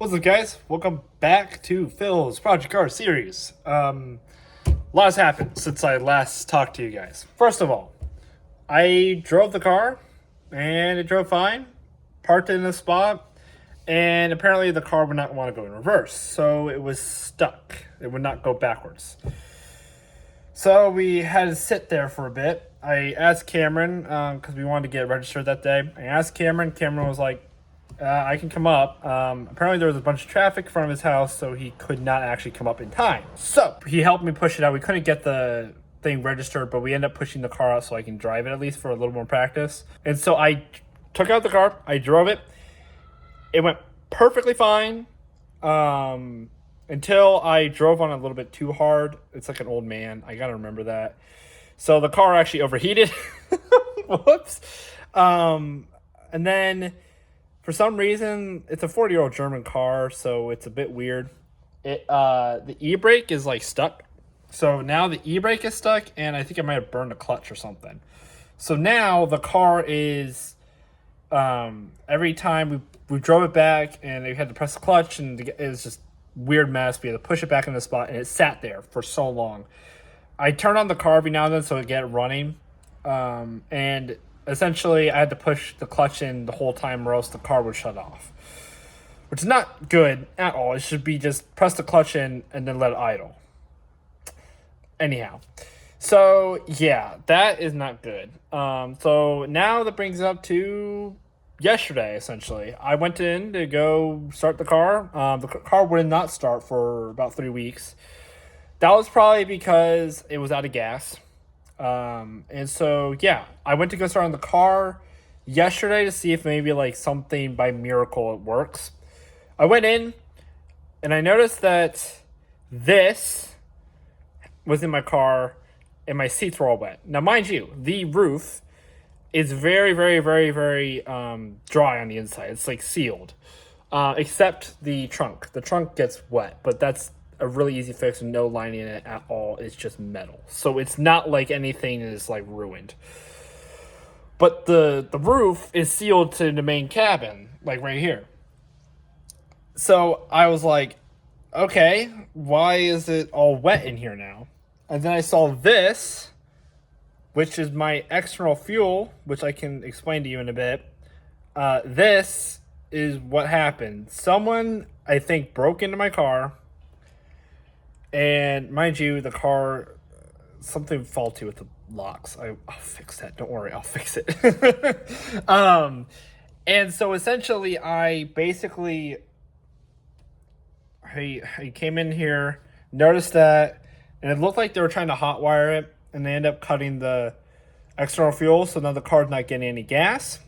What's up, guys? Welcome back to Phil's Project Car series. A lot has happened since I last talked to you guys. First of all, I drove the car, and it drove fine. Parked it in a spot, and apparently the car would not want to go in reverse, so it was stuck. It would not go backwards. So we had to sit there for a bit. I asked Cameron, because we wanted to get registered that day. I asked Cameron. Cameron was like, I can come up. Apparently there was a bunch of traffic in front of his house, so he could not actually come up in time. So he helped me push it out. We couldn't get the thing registered, but we ended up pushing the car out so I can drive it at least for a little more practice. And so I took out the car. I drove it. It went perfectly fine until I drove on it a little bit too hard. It's like an old man. I got to remember that. So the car actually overheated. Whoops. And then for some reason, it's a 40-year-old German car, so it's a bit weird. The e-brake is like stuck. So now the e-brake is stuck, and I think I might have burned a clutch or something. So now the car is, every time we drove it back, and they had to press the clutch, and it was just weird mess. We had to push it back in the spot, and it sat there for so long. I turned on the car every now and then so it get running, and essentially I had to push the clutch in the whole time or else the car would shut off, which is not good at all. It should be just press the clutch in and then let it idle. Anyhow, so yeah, that is not good. So now that brings us up to yesterday. Essentially, I went in to go start the car. The car would not start for about 3 weeks. That was probably because it was out of gas. And so, yeah, I went to go start on the car yesterday to see if maybe like something by miracle it works. I went in and I noticed that this was in my car and my seats were all wet. Now, mind you, the roof is very, very, very, very dry on the inside. It's like sealed, except the trunk. The trunk gets wet, but that's a really easy fix and no lining in it at all. It's just metal, so it's not like anything is like ruined. But the roof is sealed to the main cabin, like right here. So I was like, okay, why is it all wet in here now? And then I saw this, which is my external fuel, which I can explain to you in a bit. This is what happened. Someone, I think, broke into my car. And mind you, the car, something faulty with the locks. I'll fix that. Don't worry, I'll fix it. And so essentially, I came in here, noticed that, and it looked like they were trying to hotwire it, and they ended up cutting the external fuel, so now the car's not getting any gas.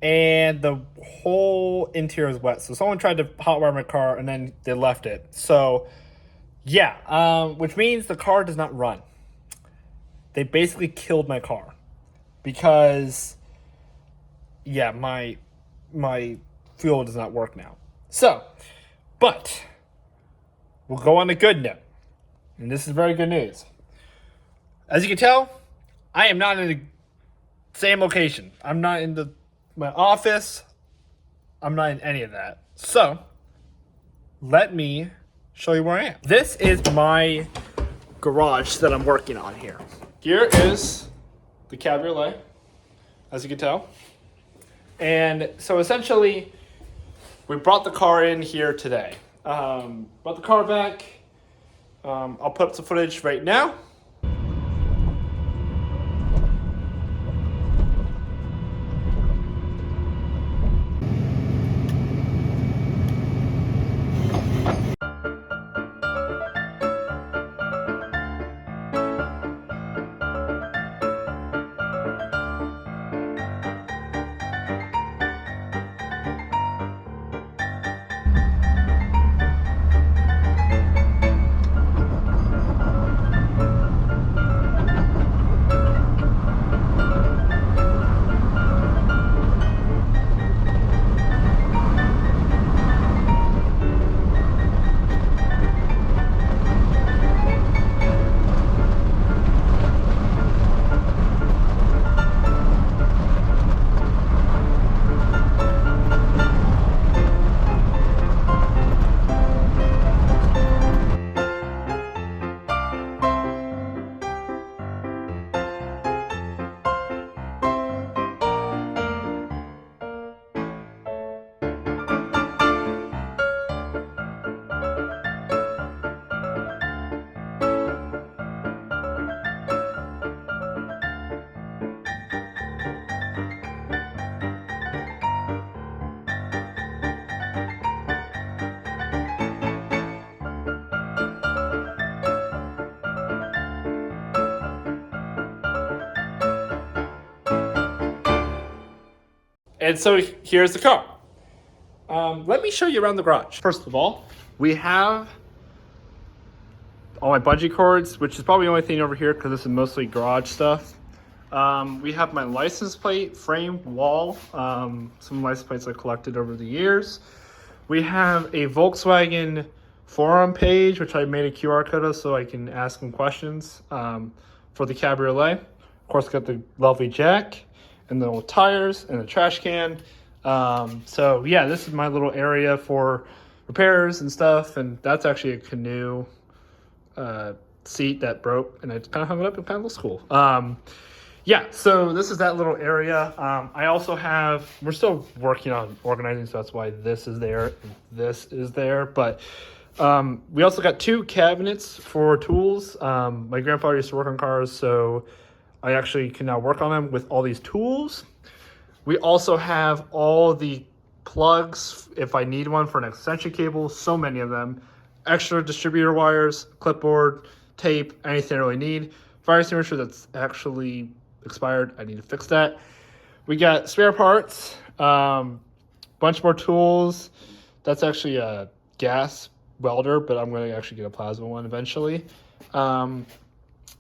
And the whole interior is wet. So someone tried to hotwire my car and then they left it. So yeah, which means the car does not run. They basically killed my car because yeah, my fuel does not work now. So, but we'll go on a good note. And this is very good news. As you can tell, I am not in the same location. I'm not in my office. I'm not in any of that. So let me show you where I am. This is my garage that I'm working on here. Here is the cabriolet, as you can tell. And so essentially, we brought the car in here today. Brought the car back. I'll put up some footage right now. And so here's the car. Let me show you around the garage. First of all, we have all my bungee cords, which is probably the only thing over here because this is mostly garage stuff. We have my license plate framed wall. Some license plates I collected over the years. We have a Volkswagen forum page, which I made a QR code of so I can ask them questions for the Cabriolet. Of course, got the lovely jack and the old tires and the trash can. So yeah, this is my little area for repairs and stuff. And that's actually a canoe seat that broke, and I kind of hung it up. It kind of looks cool. Yeah, so this is that little area. I also have, we're still working on organizing, so that's why this is there and this is there. But we also got 2 cabinets for tools. My grandfather used to work on cars, so I actually can now work on them with all these tools. We also have all the plugs if I need one for an extension cable, so many of them. Extra distributor wires, clipboard, tape, anything I really need. Fire extinguisher that's actually expired. I need to fix that. We got spare parts, bunch more tools. That's actually a gas welder, but I'm going to actually get a plasma one eventually.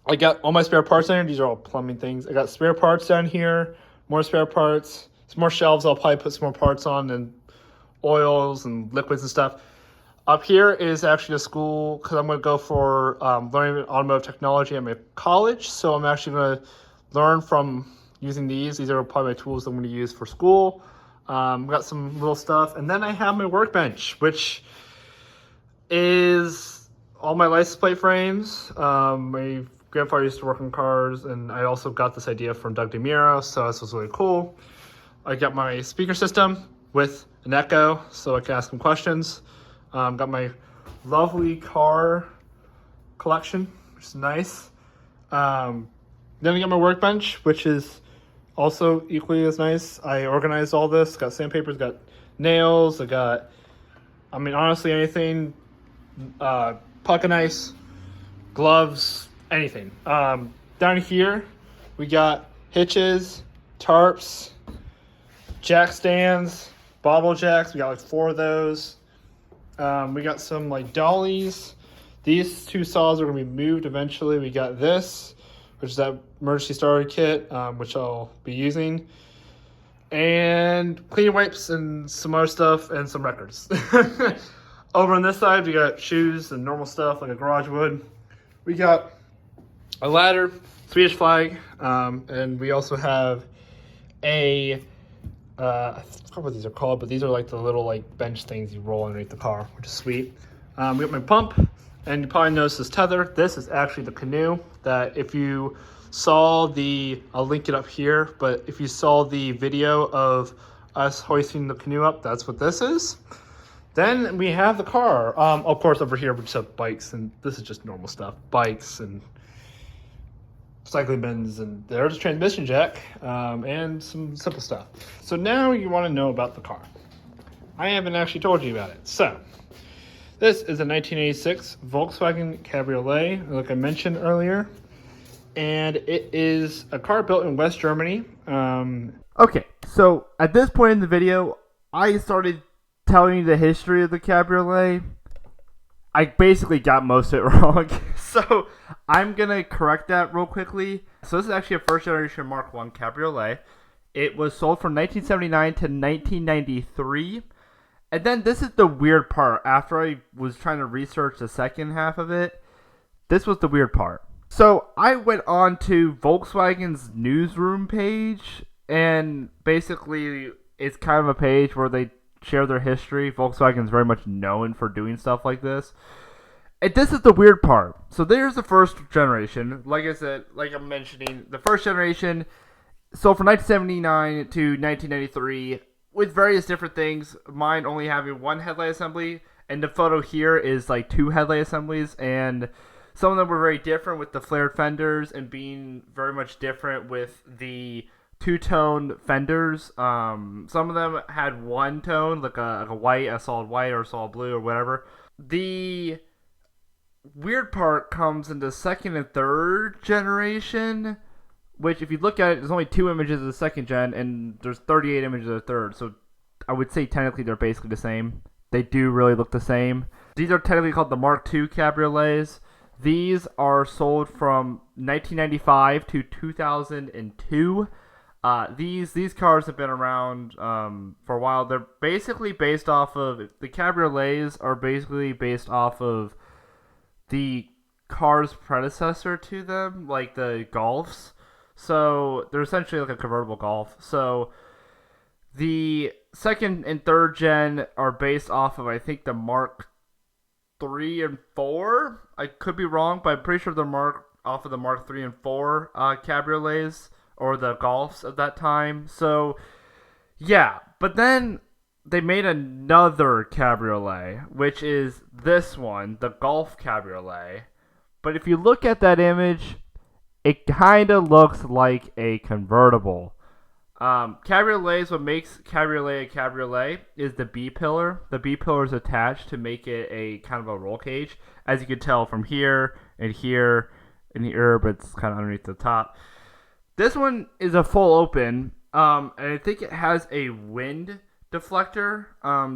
I got all my spare parts down here. These are all plumbing things. I got spare parts down here, more spare parts, some more shelves I'll probably put some more parts on, and oils and liquids and stuff. Up here is actually a school because I'm going to go for learning automotive technology at my college. So I'm actually going to learn from using these. These are probably my tools I'm going to use for school. Got some little stuff. And then I have my workbench, which is all my license plate frames. My grandfather used to work on cars, and I also got this idea from Doug DeMiro, so this was really cool. I got my speaker system with an echo, so I can ask him questions. Got my lovely car collection, which is nice. Then I got my workbench, which is also equally as nice. I organized all this. Got sandpapers, got nails. I got, I mean, honestly, anything. Pocket knives, gloves, anything. Down here, we got hitches, tarps, jack stands, bottle jacks. We got like 4 of those. We got some like dollies. These 2 saws are going to be moved eventually. We got this, which is that emergency starter kit, which I'll be using. And cleaning wipes and some other stuff and some records. Over on this side, we got shoes and normal stuff like a garage wood. We got a ladder, Swedish flag, and we also have a, I forgot what these are called, but these are like the little like bench things you roll underneath the car, which is sweet. We got my pump, and you probably noticed this tether. This is actually the canoe that if you saw the, I'll link it up here, but if you saw the video of us hoisting the canoe up, that's what this is. Then we have the car. Of course, over here we just have bikes, and this is just normal stuff. Bikes and cycling bins, and there's a transmission jack, and some simple stuff. So now you want to know about the car. I haven't actually told you about it. So this is a 1986 Volkswagen Cabriolet, like I mentioned earlier, and it is a car built in West Germany. Okay, so at this point in the video, I started telling you the history of the Cabriolet. I basically got most of it wrong, so I'm going to correct that real quickly. So this is actually a first generation Mark I Cabriolet. It was sold from 1979 to 1993. And then this is the weird part. After I was trying to research the second half of it, this was the weird part. So I went on to Volkswagen's newsroom page, and basically it's kind of a page where they share their history. Volkswagen's very much known for doing stuff like this. And this is the weird part. So there's the first generation. Like I said, like I'm mentioning, the first generation sold from 1979 to 1993 with various different things. Mine only having 1 headlight assembly, and the photo here is like 2 headlight assemblies, and some of them were very different with the flared fenders and being very much different with the 2-tone fenders. Some of them had 1 tone, like a white, a solid white, or a solid blue, or whatever. The weird part comes in the second and third generation, which if you look at it, there's only 2 images of the second gen, and there's 38 images of the third. So I would say technically they're basically the same. They do really look the same. These are technically called the Mark II cabriolets. These are sold from 1995 to 2002. These cars have been around for a while. They're basically based off of the cabriolets are basically based off of the car's predecessor to them, like the Golfs. So they're essentially like a convertible Golf. So the second and third gen are based off of, I think, the Mark 3 and 4. I could be wrong, but I'm pretty sure they're off of the Mark 3 and 4 cabriolets or the Golfs of that time. So yeah, but then they made another cabriolet, which is this one, the Golf cabriolet. But if you look at that image, it kind of looks like a convertible. Cabriolets, what makes cabriolet a cabriolet is the B pillar. The B pillar is attached to make it a kind of a roll cage, as you can tell from here and here and here, but it's kind of underneath the top. This one is a full open, and I think it has a wind deflector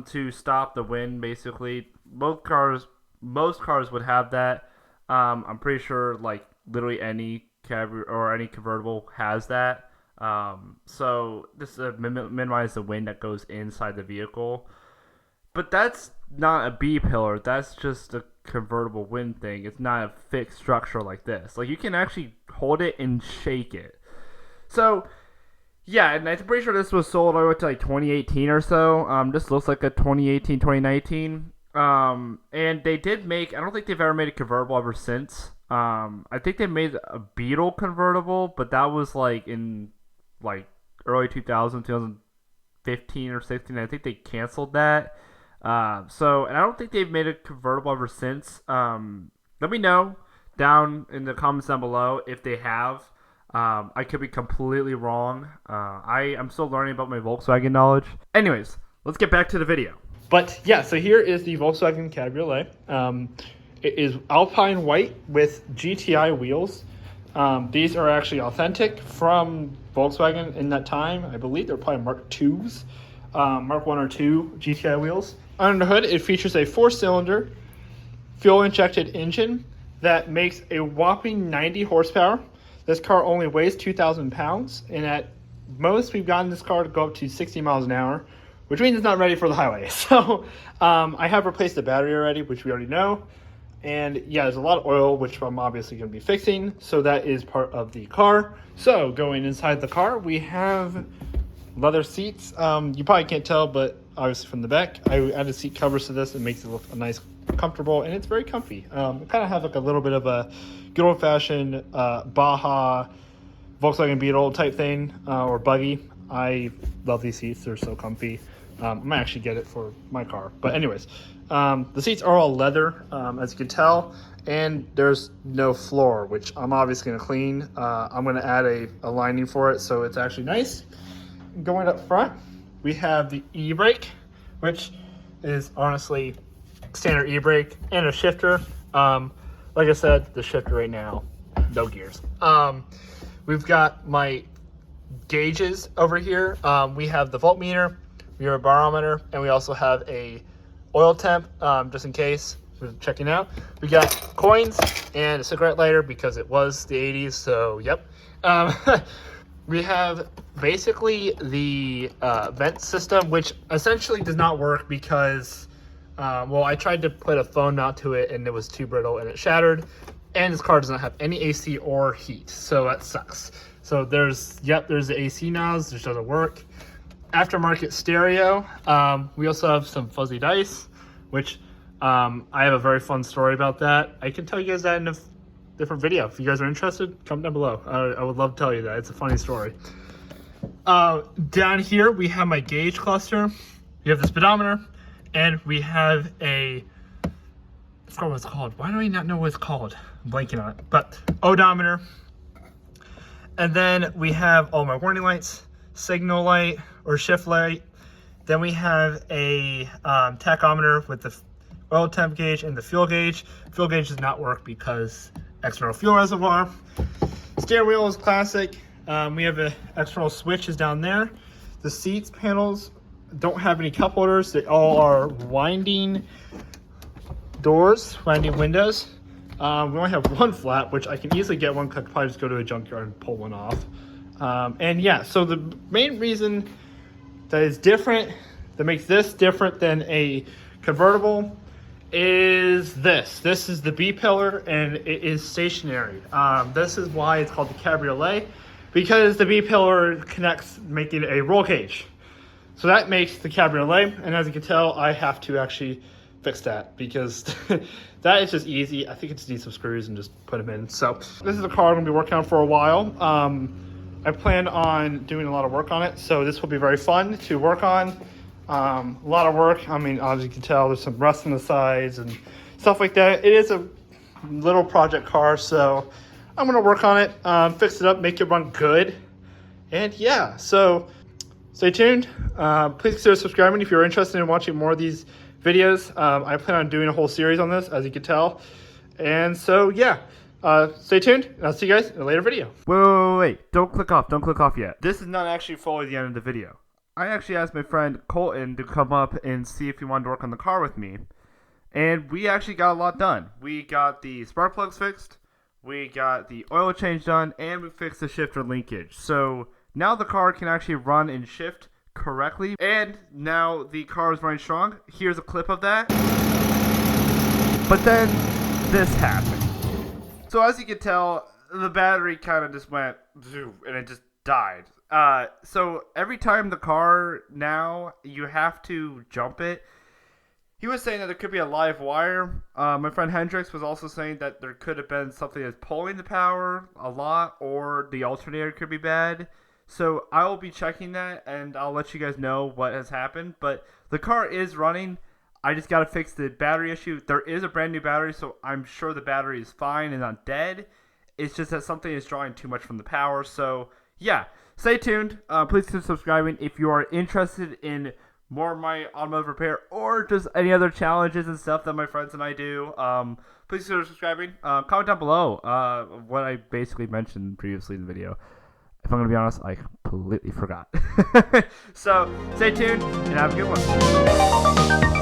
to stop the wind. Basically, most cars would have that. I'm pretty sure, like literally any any convertible has that. So this is minimize the wind that goes inside the vehicle. But that's not a B pillar. That's just a convertible wind thing. It's not a fixed structure like this. Like you can actually hold it and shake it. So yeah, and I'm pretty sure this was sold all the way to like 2018 or so. This looks like a 2018, 2019. And they did make, I don't think they've ever made a convertible ever since. I think they made a Beetle convertible, but that was like in like early 2015 or 16. I think they canceled that. So, and I don't think they've made a convertible ever since. Let me know down in the comments down below if they have. I could be completely wrong. I'm still learning about my Volkswagen knowledge. Anyways, let's get back to the video. But yeah, so here is the Volkswagen Cabriolet. It is Alpine white with GTI wheels. These are actually authentic from Volkswagen in that time. I believe they're probably Mark IIs, Mark 1 or 2 GTI wheels. Under the hood, it features a 4-cylinder, fuel-injected engine that makes a whopping 90 horsepower. This car only weighs 2,000 pounds, and at most, we've gotten this car to go up to 60 miles an hour, which means it's not ready for the highway. So I have replaced the battery already, which we already know. And yeah, there's a lot of oil, which I'm obviously going to be fixing. So that is part of the car. So going inside the car, we have leather seats. You probably can't tell, but obviously from the back, I added seat covers to this. It makes it look nice, comfortable, and it's very comfy. It kind of have like a little bit of a good old-fashioned Baja Volkswagen Beetle type thing, or buggy. I love these seats. They're so comfy. I might actually get it for my car. But anyways, the seats are all leather, as you can tell, and there's no floor, which I'm obviously going to clean. I'm going to add a lining for it so it's actually nice. Going up front, we have the e-brake, which is honestly standard e-brake, and a shifter. Like I said, the shifter right now, no gears. We've got my gauges over here. We have the voltmeter, we have a barometer, and we also have a oil temp, just in case we're checking out. We got coins and a cigarette lighter because it was the 80s, so yep. We have basically the vent system, which essentially does not work because, well, I tried to put a phone mount to it and it was too brittle and it shattered. And this car does not have any AC or heat, so that sucks. So there's the AC nozzles, which doesn't work. Aftermarket stereo. We also have some fuzzy dice, which I have a very fun story about that. I can tell you guys that in a different video. If you guys are interested, comment down below. I would love to tell you that. It's a funny story. Down here, we have my gauge cluster. We have the speedometer, and we have I forgot what it's called. Why do I not know what it's called? I'm blanking on it. But odometer. And then we have all my warning lights, signal light or shift light. Then we have a tachometer with the oil temp gauge and the fuel gauge. Fuel gauge does not work because external fuel reservoir. Steering wheel is classic. We have the external switches down there. The seats panels don't have any cup holders. They all are winding doors, winding windows. We only have one flap, which I can easily get one. I could probably just go to a junkyard and pull one off. And yeah, so the main reason that is different, that makes this different than a convertible, is this. This is the B pillar, and it is stationary. This is why it's called the Cabriolet, because the B pillar connects, making a roll cage. So that makes the Cabriolet, and as you can tell, I have to actually fix that because that is just easy. I think it just needs some screws and just put them in. So this is a car I'm gonna be working on for a while. I plan on doing a lot of work on it, so this will be very fun to work on. A lot of work. I mean, as you can tell, there's some rust on the sides and stuff like that. It is a little project car, so I'm gonna work on it, fix it up, make it run good, and yeah. So stay tuned. Please consider subscribing if you're interested in watching more of these videos. I plan on doing a whole series on this, as you can tell. And so, yeah, stay tuned. And I'll see you guys in a later video. Wait. Don't click off. Don't click off yet. This is not actually fully the end of the video. I actually asked my friend Colton to come up and see if he wanted to work on the car with me. And we actually got a lot done. We got the spark plugs fixed. We got the oil change done. And we fixed the shifter linkage. So now the car can actually run and shift correctly, and now the car is running strong. Here's a clip of that. But then this happened. So as you can tell, the battery kind of just went and it just died. So every time the car, now you have to jump it. He was saying that there could be a live wire. My friend Hendrix was also saying that there could have been something that's pulling the power a lot, or the alternator could be bad. So I will be checking that, and I'll let you guys know what has happened. But the car is running. I just got to fix the battery issue. There is a brand new battery, so I'm sure the battery is fine and not dead. It's just that something is drawing too much from the power. So yeah, stay tuned. Please consider subscribing if you are interested in more of my automotive repair or just any other challenges and stuff that my friends and I do. Please consider subscribing. Comment down below what I basically mentioned previously in the video. If I'm going to be honest, I completely forgot. So, stay tuned, and have a good one.